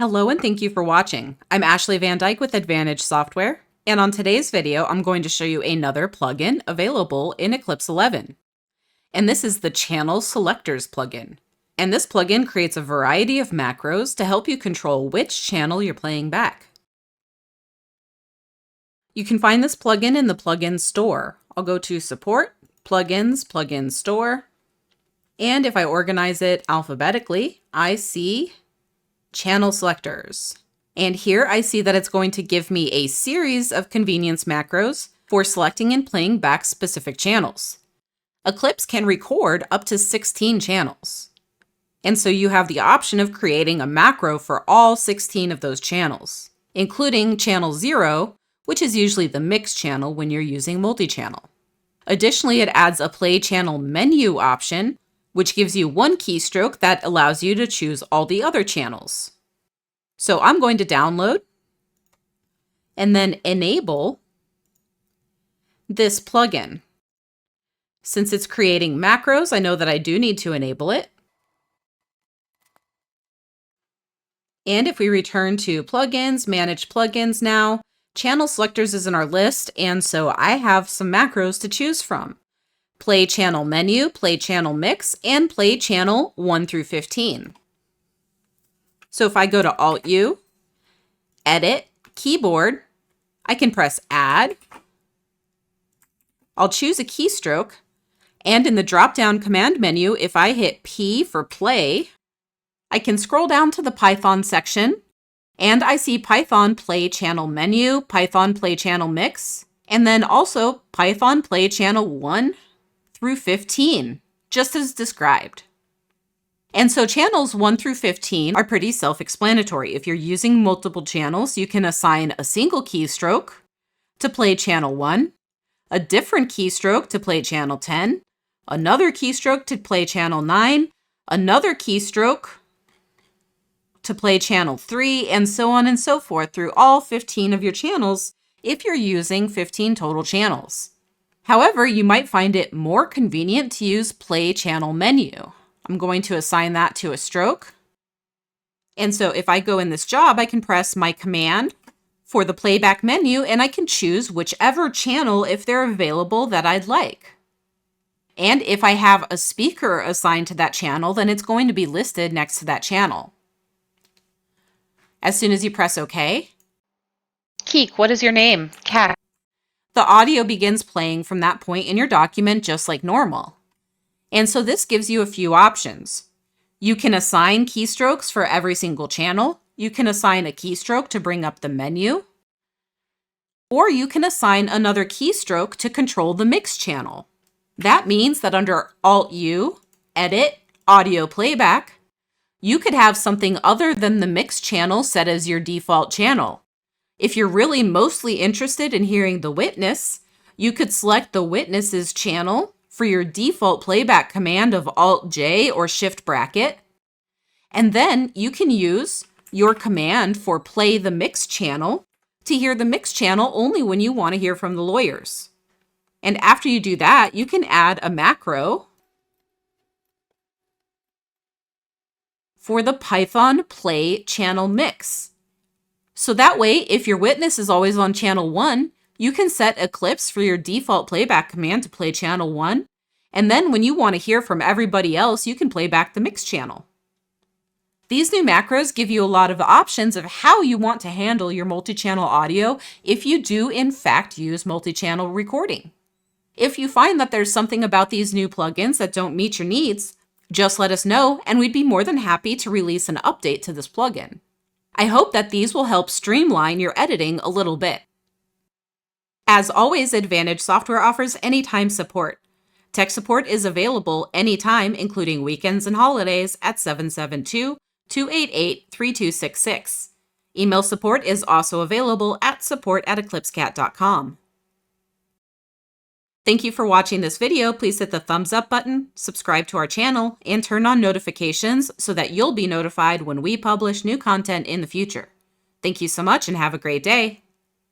Hello and thank you for watching. I'm Ashley Van Dyke with Advantage Software, and on today's video, I'm going to show you another plugin available in Eclipse 11. And this is the Channel Selectors plugin. And this plugin creates a variety of macros to help you control which channel you're playing back. You can find this plugin in the plugin store. I'll go to Support, Plugins, Plugin Store, and if I organize it alphabetically, I see Channel Selectors. And here I see that it's going to give me a series of convenience macros for selecting and playing back specific channels. Eclipse can record up to 16 channels. And so you have the option of creating a macro for all 16 of those channels, including channel 0, which is usually the mix channel when you're using multi-channel. Additionally, it adds a play channel menu option, which gives you one keystroke that allows you to choose all the other channels. So I'm going to download and then enable this plugin. Since it's creating macros, I know that I do need to enable it. And if we return to plugins, manage plugins now, Channel Selectors is in our list, and so I have some macros to choose from. Play channel menu, play channel mix, and play channel 1 through 15. So if I go to Alt-U, Edit, Keyboard, I can press Add. I'll choose a keystroke, and in the drop-down command menu, if I hit P for play, I can scroll down to the Python section, and I see Python play channel menu, Python play channel mix, and then also Python play channel 1 through 15, just as described. And so channels 1 through 15 are pretty self-explanatory. If you're using multiple channels, you can assign a single keystroke to play channel 1, a different keystroke to play channel 10, another keystroke to play channel 9, another keystroke to play channel 3, and so on and so forth through all 15 of your channels if you're using 15 total channels. However, you might find it more convenient to use play channel menu. I'm going to assign that to a stroke. And so if I go in this job, I can press my command for the playback menu, and I can choose whichever channel, if they're available, that I'd like. And if I have a speaker assigned to that channel, then it's going to be listed next to that channel. As soon as you press OK, Keek, what is your name? Cat. The audio begins playing from that point in your document just like normal. And so this gives you a few options. You can assign keystrokes for every single channel. You can assign a keystroke to bring up the menu. Or you can assign another keystroke to control the mix channel. That means that under Alt-U, Edit, Audio Playback, you could have something other than the mix channel set as your default channel. If you're really mostly interested in hearing the witness, you could select the witness's channel for your default playback command of Alt-J or Shift bracket. And then you can use your command for play the mix channel to hear the mix channel only when you want to hear from the lawyers. And after you do that, you can add a macro for the Python play channel mix. So that way, if your witness is always on channel 1, you can set Eclipse for your default playback command to play channel 1, and then when you want to hear from everybody else, you can play back the mix channel. These new macros give you a lot of options of how you want to handle your multi-channel audio if you do in fact use multi-channel recording. If you find that there's something about these new plugins that don't meet your needs, just let us know, and we'd be more than happy to release an update to this plugin. I hope that these will help streamline your editing a little bit. As always, Advantage Software offers anytime support. Tech support is available anytime, including weekends and holidays, at 772-288-3266. Email support is also available at support@eclipsecat.com. Thank you for watching this video. Please hit the thumbs up button, subscribe to our channel, and turn on notifications so that you'll be notified when we publish new content in the future. Thank you so much and have a great day.